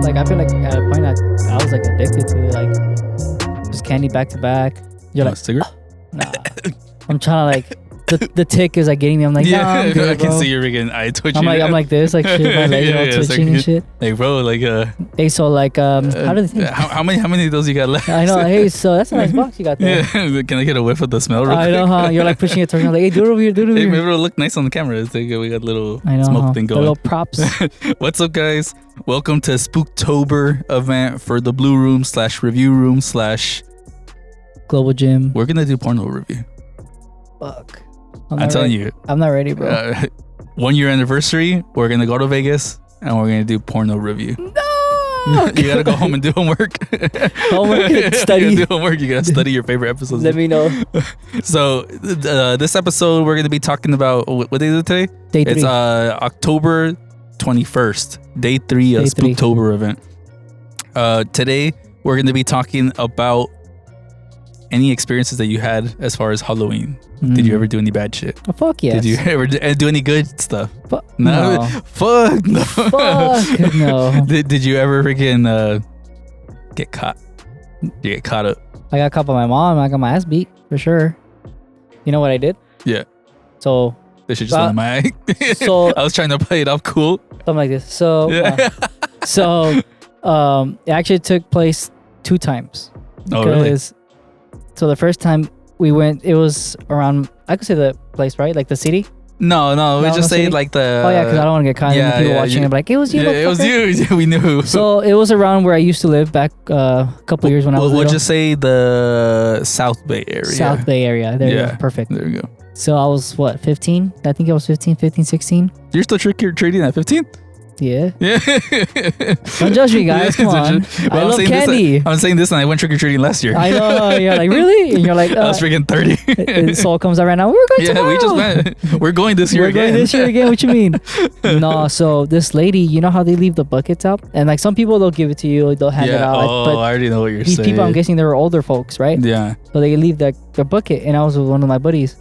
Like I feel like at a point I was like addicted to it, like just candy back to back. You're like, cigarette? nah. I'm trying to like the tick is like getting me. I'm like, nah, I'm good, I can bro. see your freaking eye twitching. I'm like this, like shit, my legs are all twitching and shit. Like bro, like Hey, so like how do they think? how many of those you got left? I know. Hey, so that's a nice box you got there. Yeah, can I get a whiff of the smell real quick? I know, huh? You're like pushing it towards me, like, hey, do it over here, do it over Hey, here. maybe it'll look nice on the camera. It's like we got a little I know, smoke huh? thing The going. little props. What's up, guys? Welcome to Spooktober event for the Blue Room / Review Room / Global Gym. We're gonna do porno review. Fuck. I'm telling you. I'm not ready, bro. 1 year anniversary. We're gonna go to Vegas and we're gonna do porno review. No. You gotta go home and do homework. Homework and study. You gotta do homework. You gotta study your favorite episodes. Let me know. So this episode we're gonna be talking about what day is it today? Day 3. It's October 21st, day 3 of Day 3. Spooktober event. Today we're gonna be talking about any experiences that you had as far as Halloween. Did you ever do any bad shit? Oh, fuck yes. Did you ever do any good stuff? No. Fuck no. Fuck no. Did you ever freaking get caught? You get caught up? I got caught by my mom. I got my ass beat for sure. You know what I did? Yeah. So They should just on my eye. so I was trying to play it off cool. something like this. So Yeah. it actually took place 2 times. Oh, really? So the first time we went, it was around, I could say the place, right? Like the city? No, we No, just say city? like the. Oh yeah, because I don't want to get caught. yeah, and people yeah, watching you- it, be like, it was you. Yeah, it was motherfucker." you. Yeah, we knew. So it was around where I used to live back a couple years when I was We'll little. just say the South Bay area. South Bay area. There you Yeah. go. Perfect. There we go. So I was, what, 15? I think I was 15, 16. You're still trick-or-treating at 15? Yeah. Yeah. Don't judge me, guys. Come on. Well, I I'm love saying candy. I'm saying this, and I went trick-or-treating last year. I know. You're like, really? And you're like, I was freaking 30. Soul comes out right now. We're going Yeah, tomorrow. we just went. We're going this year We're again. going this year again. What you mean? No, so this lady, you know how they leave the buckets out? And like some people, they'll give it to you. They'll hand it Yeah. out. Oh, but I already know what you're these saying. people, I'm guessing they were older folks, right? Yeah. So they leave the bucket. And I was with one of my buddies.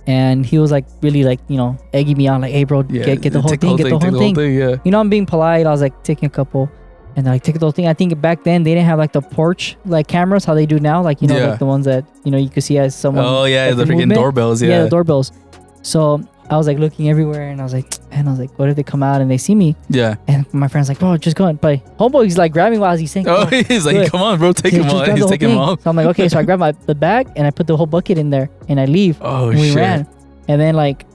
And he was like really like, you know, egging me on like, hey bro, Yeah. get the whole Take thing, get the whole thing. Yeah. You know, I'm being polite. I was like taking a couple, and they're like, take the whole thing. I think back then they didn't have like the porch like cameras, how they do now. Like, you know, Yeah. like the ones that, you know, you could see as someone. Oh yeah, like, the freaking movement. doorbells. Yeah, Yeah. the doorbells. So I was like looking everywhere, and I was like, what if they come out and they see me? Yeah. And my friend's like, bro, just go. But homeboy's like grabbing while he's saying, Oh, he's like, good. come on, bro, take him just on. grab the He's whole taking him thing. off. So I'm like, okay. So I grabbed the bag and I put the whole bucket in there, and I leave. Oh And we shit. ran. And then like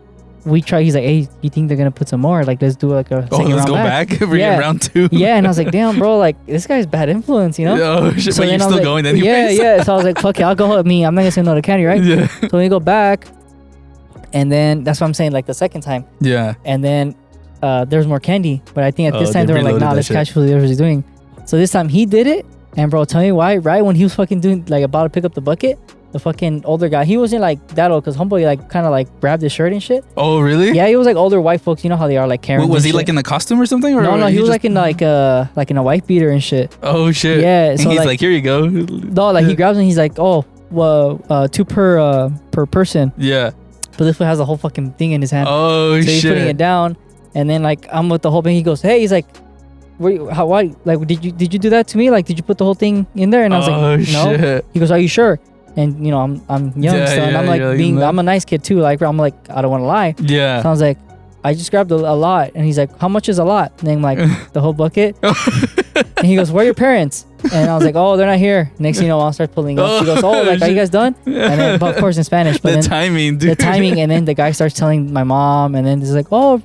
we try. He's like, hey, you think they're gonna put some more? Like, let's do like a Oh, second let's round go back. We're Yeah. getting round 2. Yeah, and I was like, damn, bro, like this guy's bad influence, you know? Oh shit, So but then you're I was still like, going anyways. Yeah. So I was like, fuck it, I'll go. I'm not gonna say no to candy, right? Yeah. So we go back, and then that's what I'm saying, like the second time, Yeah. and then there's more candy, but I think at this Oh, time they they were like, reloaded nah, that let's shit. catch what he's doing. So this time he did it, and bro, tell me why? Right when he was fucking doing like about to pick up the bucket, the fucking older guy, he wasn't like that old, cause homeboy like kind of like grabbed his shirt and shit. Oh really? Yeah, he was like older white folks, you know how they are, like Karen. Was he like in a costume or something? Or No, he was just- like in like in a white beater and shit. Oh shit. Yeah, And so he's like- like, here you go. No, like he grabs and he's like, oh, well, 2 per person. Yeah. But this one has a whole fucking thing in his hand. Oh so he's putting it shit. down, and then like I'm with the whole thing. He goes, hey, he's like, why? Like, did you do that to me? Like, did you put the whole thing in there? And I was Oh like, no. shit. He goes, are you sure? And you know, I'm young, Yeah, so and I'm yeah, like you're like, being, no. I'm a nice kid too. Like I'm like, I don't want to lie. Yeah. So I was like, I just grabbed a lot, and he's like, how much is a lot? And then I'm like, the whole bucket. And he goes, where are your parents? And I was like, oh, they're not here. Next thing you know, I'll start pulling up. She goes, oh, like, are you guys done? And then, but of course in Spanish. But the then timing, dude. the timing, and then the guy starts telling my mom, and then he's like, oh,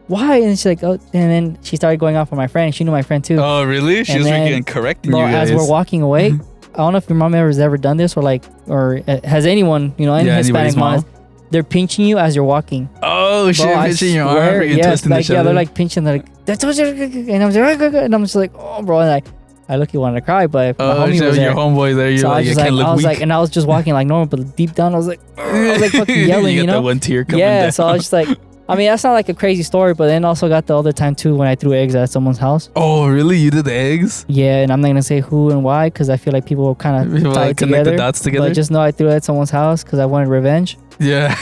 why? And she's like, oh, and then she started going off on my friend. She knew my friend too. Oh really? She And was then- freaking correcting Well, you guys. as we're walking away, I don't know if your mom has ever done this, or has anyone, you know, any Yeah, Hispanic anybody's mom. mom, they're pinching you as you're walking. Oh shit! Bro, I Pinching your arm, swear, freaking yes, twisting like, the yeah, they're like pinching, they're like, that's what you're, and I'm just like, and I'm just like, oh, bro, and I look, you wanted to cry, but my Oh homie shit! was Your there. homeboy there. You're So I like, was I just can't like, look I was weak. like, and I was just walking like normal, but deep down, I was like fucking yelling, you you got know? that one tear coming Yeah, down. so I was just like, I mean, that's not like a crazy story, but then also got the other time too when I threw eggs at someone's house. Oh really? You did the eggs? Yeah, and I'm not gonna say who and why because I feel like people will kind of People tie like it connect together. the dots together. But just know I threw it at someone's house because I wanted revenge. Yeah.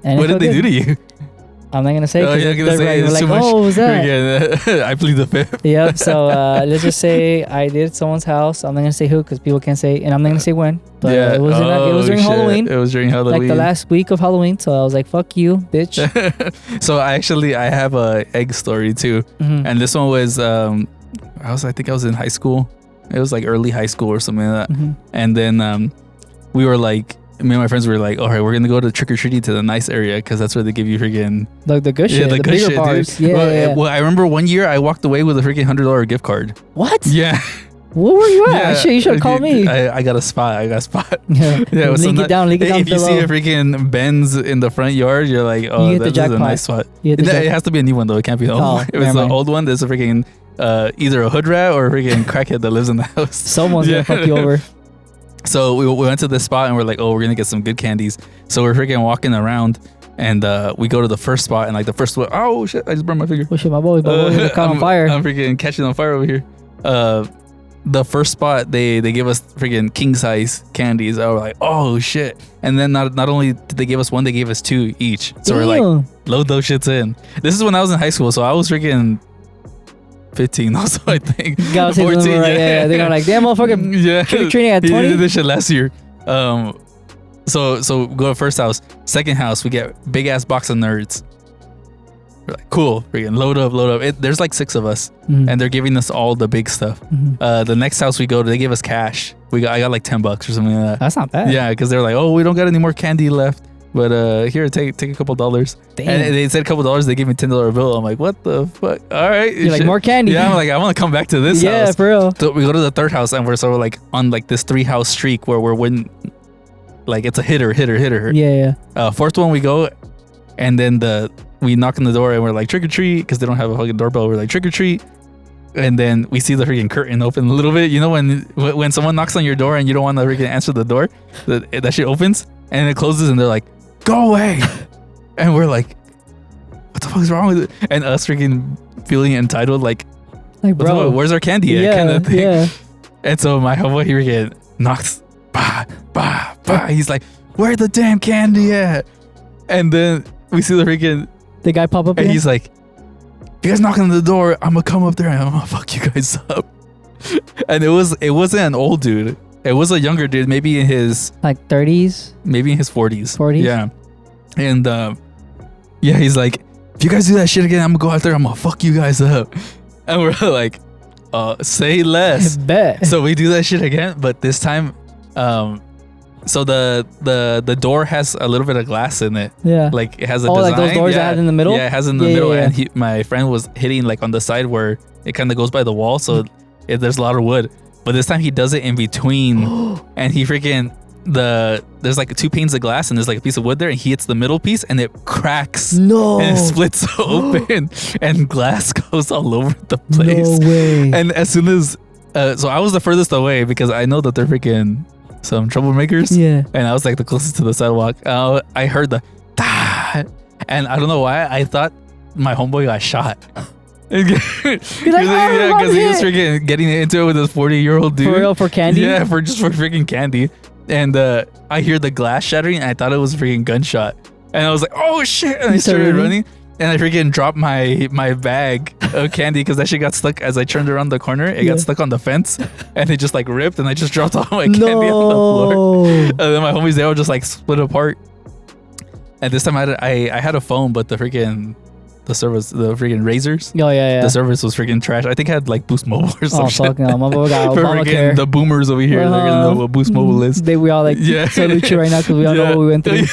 And What did they do to you? I'm not gonna say. Oh, you're gonna say we're it's like, too much. oh, what was that? Yeah, I plead the fifth. Yep. So let's just say I did at someone's house. I'm not gonna say who because people can't say, and I'm not gonna say when. But Yeah. it was it was during shit. Halloween. It was during Halloween. Like the last week of Halloween. So I was like, fuck you, bitch. So I have a egg story too, Mhm. and this one was I think I was in high school. It was like early high school or something like that. Mhm. And then we were like, me and my friends were like, all right, we're gonna go to trick or treating to the nice area because that's where they give you freaking The good shit. The good bigger shit, bars. dude. Yeah, Well, yeah. well, I remember one year I walked away with a freaking $100 gift card. What? Yeah, Where were you at? yeah. Shit, you should have called me. I got a spot. Yeah, Yeah, so link it down. Link it down if you below. see a freaking Benz in the front yard, you're like, oh, You get the this is a jackpot. nice spot. You get the It has to be a new one though. It can't be the old Oh, one. If never it's the mind. old one, there's a freaking either a hood rat or a freaking crackhead that lives in the house. Someone's Yeah. gonna fuck you over. So we went to this spot and we're like, oh, we're gonna get some good candies. So we're freaking walking around and we go to the first spot and like the first one, oh shit, I just burned my finger. Oh shit, my boy caught on fire. I'm freaking catching on fire over here. The first spot they give us freaking king size candies. I was like, oh shit. And then not only did they give us one, they gave us two each. So we're like, Damn. load those shits in. This is when I was in high school, so I was freaking 15 also, I think. Guys, 14, yeah. They're gonna like, damn motherfucker, yeah. trick or treating at He 20. did this shit last year. So go to first house. Second house, we get big ass box of nerds. We're like, cool, freaking load up. There's like 6 of us, Mhm. and they're giving us all the big stuff. Mhm. The next house we go to, they give us cash. I got like $10 or something like that. That's not bad. Yeah, because they're like, oh, we don't got any more candy left, but here, take a couple dollars. Damn. And they said a couple dollars. They gave me $10 bill. I'm like, what the fuck? All right, You're like, shit. more candy. Yeah, I'm like, I want to come back to this Yeah, house. for real. So we go to the third house and we're sort of like on like this 3-house streak where we're winning. Like it's a hitter. Yeah. Fourth one we go, and then we knock on the door and we're like trick or treat because they don't have a fucking doorbell. We're like trick or treat, and then we see the freaking curtain open a little bit. You know when someone knocks on your door and you don't want to freaking answer the door, that shit opens and it closes and they're like, go away, and we're like, what the fuck is wrong with it? And us freaking feeling entitled, like Bro. where's our candy at? Yeah. Kind of thing. Yeah. And so my homeboy here again knocks, bah, bah, bah. He's like, where the damn candy at? And then we see the freaking, The guy pop up and here. he's like, you guys knocking on the door, I'm gonna come up there and I'm gonna fuck you guys up. And it wasn't an old dude. It was a younger dude, maybe in his like 30s. 40s. 40s? Yeah. And yeah, he's like, if you guys do that shit again, I'm gonna go out there, I'm gonna fuck you guys up. And we're like, say less. Bet. So we do that shit again, but this time, so the door has a little bit of glass in it. Yeah. Like it has a Oh, design. like those doors yeah. that have in the middle? Yeah, it has in the Yeah, middle, yeah, and my friend was hitting like on the side where it kind of goes by the wall, so there's a lot of wood. But this time he does it in between, and he freaking there's like 2 panes of glass, and there's like a piece of wood there, and he hits the middle piece, and it cracks. No. And it splits open, and glass goes all over the place. No way. And as soon as, so I was the furthest away because I know that they're freaking some troublemakers. Yeah. And I was like the closest to the sidewalk. I heard the, "Dah!" And I don't know why I thought my homeboy got shot. You're like, Yeah, "Oh, because he was shit." freaking getting into it with this 40-year-old dude. For real, for candy? Yeah, for freaking candy. And I hear the glass shattering, and I thought it was a freaking gunshot. And I was like, oh shit! And I started running. And I freaking dropped my bag of candy because that shit got stuck as I turned around the corner. It got stuck on the fence, and it just like ripped, and I just dropped all my candy on the floor. And then my homies, they were just like split apart. And this time I had a phone, but the freaking razors. Oh, yeah. The service was freaking trash. I think it had like Boost Mobile or some Oh, shit. fuck no. My boy got For Obamacare. freaking the boomers over here, they're gonna know what Boost Mobile is. We all like salute you right now because we all know what we went through.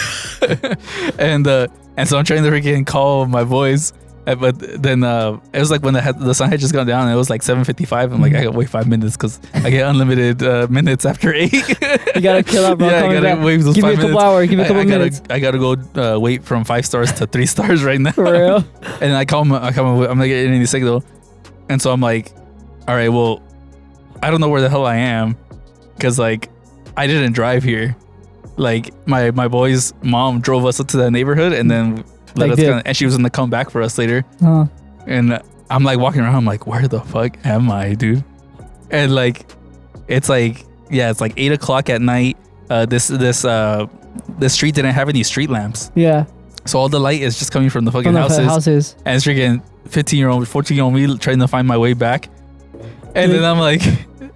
And so I'm trying to freaking call my boys, but then it was like when the sun had just gone down. And it was like 7:55. I'm like, I gotta wait 5 minutes because I get unlimited minutes after 8. You gotta kill out, bro. Yeah, I gotta wait those Give 5 me a couple minutes. hours. Give me a couple minutes. I gotta go wait from 5 stars to 3 stars right now. For real. And I call him. I'm not getting any signal, and so I'm like, all right, well, I don't know where the hell I am, because like I didn't drive here. Like my boy's mom drove us up to that neighborhood, and then let us and she was gonna come back for us later. And I'm like walking around. I'm like, where the fuck am I, dude? And like, it's like 8 o'clock at night. This street didn't have any street lamps. Yeah. So all the light is just coming from the fucking From the houses. And it's freaking 15-year-old, 14-year-old me trying to find my way back. And then I'm like,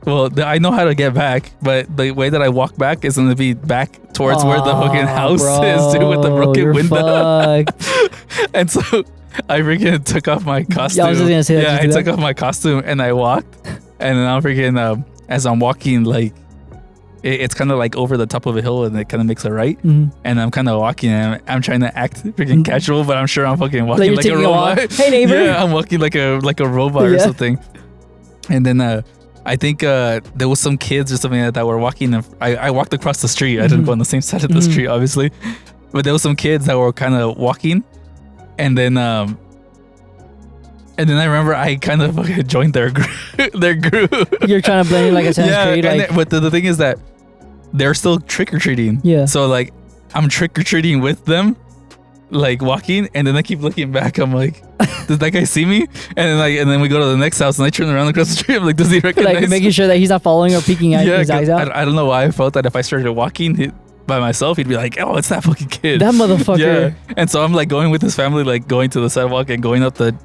well, I know how to get back, but the way that I walk back is going to be back towards where the fucking house is, dude, with the broken window. And so I freaking took off my costume. Yeah, I was just gonna say that. Yeah, I took off my costume and I walked. And then I'm freaking, as I'm walking, like, it's kind of like over the top of a hill and it kind of makes a right. And I'm kind of walking and I'm trying to act freaking casual, but I'm sure I'm fucking walking like a robot. Hey, neighbor. Yeah, I'm walking like a robot or something. And then I think there was some kids or something that were walking. And I walked across the street. I didn't go on the same side of the street, obviously. But there was some kids that were kind of walking. And then I remember I kind of fucking joined their group. You're trying to blend in like a Assassin's Creed. Like, but the thing is that they're still trick-or-treating. Yeah. So like I'm trick-or-treating with them, like walking, and then I keep looking back. I'm like, does that guy see me? And then we go to the next house and I turn around across the street. I'm like, does he recognize like making sure that he's not following or peeking his eyes out? I don't know why I felt that if I started walking by myself, he'd be like, oh, it's that fucking kid. That motherfucker. Yeah. And so I'm like going with his family, like going to the sidewalk and going up the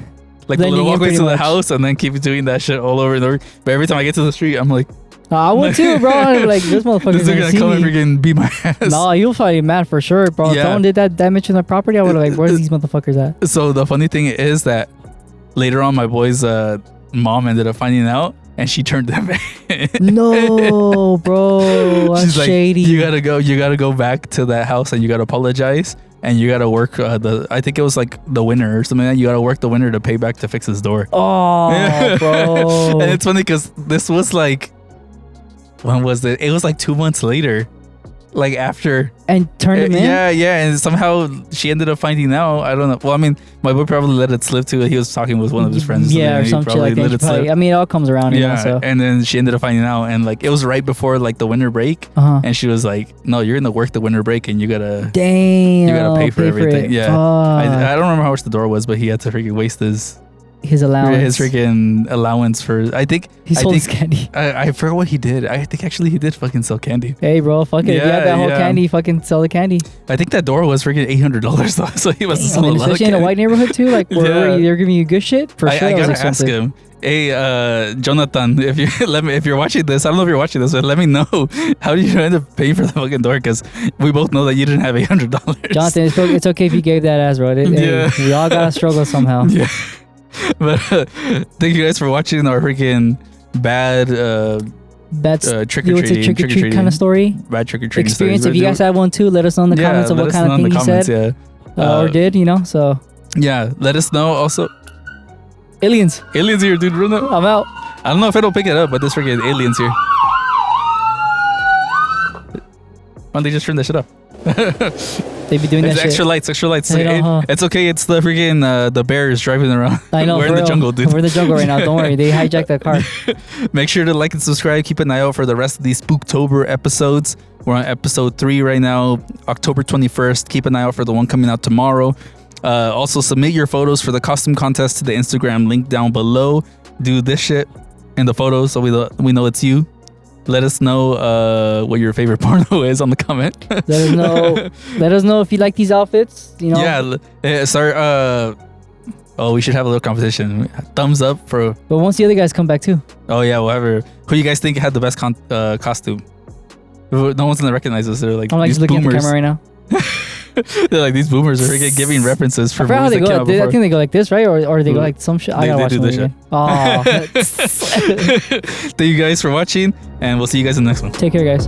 little walkway to the house, and then keep doing that shit all over and over. But every time I get to the street, I'm like, I would too, bro. I'm like, this motherfucker's gonna come and freaking beat my ass. No, you'll find mad for sure, bro. If someone did that damage to the property, I would have like, where's these motherfuckers at? So the funny thing is that later on, my boy's mom ended up finding out, and she turned them in. No, bro. That's She's shady. Like, you gotta go back to that house and you gotta apologize. And you gotta work I think it was like the winter or something like that. You gotta work the winter to pay back to fix his door. Oh, bro. And it's funny because this was like, when was it? It was like 2 months later. Like after. And turned him in? Yeah. And somehow she ended up finding out. I don't know. Well, I mean, my boy probably let it slip too. He was talking with one of his friends. Yeah, or some shit like that. I mean, it all comes around. Yeah. So. And then she ended up finding out. And like, it was right before like the winter break. And she was like, no, you're going to work the winter break and you gotta. Damn. You gotta pay for everything. Yeah. I don't remember how much the door was, but he had to freaking waste his allowance. His freaking allowance for, I think. He sold his candy. I forgot what he did. I think actually he did fucking sell candy. Hey, bro, fuck it. If you had that whole candy, fucking sell the candy. I think that door was freaking $800 though, so he must have sold a lot of especially candy. in a white neighborhood too, like where they're giving you good shit. For sure, I gotta ask him. Hey, Jonathan, if you're watching this, I don't know if you're watching this, but let me know. How did you end up paying for the fucking door? Because we both know that you didn't have $800. Jonathan, it's okay if you gave that ass, bro. We all gotta struggle somehow. Yeah. But thank you guys for watching our freaking bad trick or treating kind of story. Bad trick or treating experience. If you guys have one too, let us know in the comments of what kind of thing you said or did. So yeah, let us know. Also, aliens here, dude. I'm out. I don't know if it'll pick it up, but there's freaking aliens here. Why don't they just turn that shit up? They be doing that shit. Extra lights. It's okay. It's the freaking the bears driving around. I know. We're in the jungle, dude. We're in the jungle right now. Don't worry. They hijacked that car. Make sure to like and subscribe. Keep an eye out for the rest of these Spooktober episodes. We're on episode 3 right now, October 21st. Keep an eye out for the one coming out tomorrow. Also, submit your photos for the costume contest to the Instagram link down below. Do this shit in the photos so we know it's you. Let us know what your favorite porno is on the comment. Let us know if you like these outfits. Yeah. Sorry. We should have a little competition. Thumbs up for. But once the other guys come back too. Oh yeah, whatever. Who you guys think had the best costume? No one's gonna recognize us. They're like, I'm like these just looking boomers. at the camera right now. They're like, these boomers are giving references for movies that came out before. I think they go like this, right? Or they go like some shit. I gotta watch this again. Oh. Thank you guys for watching, and we'll see you guys in the next one. Take care, guys.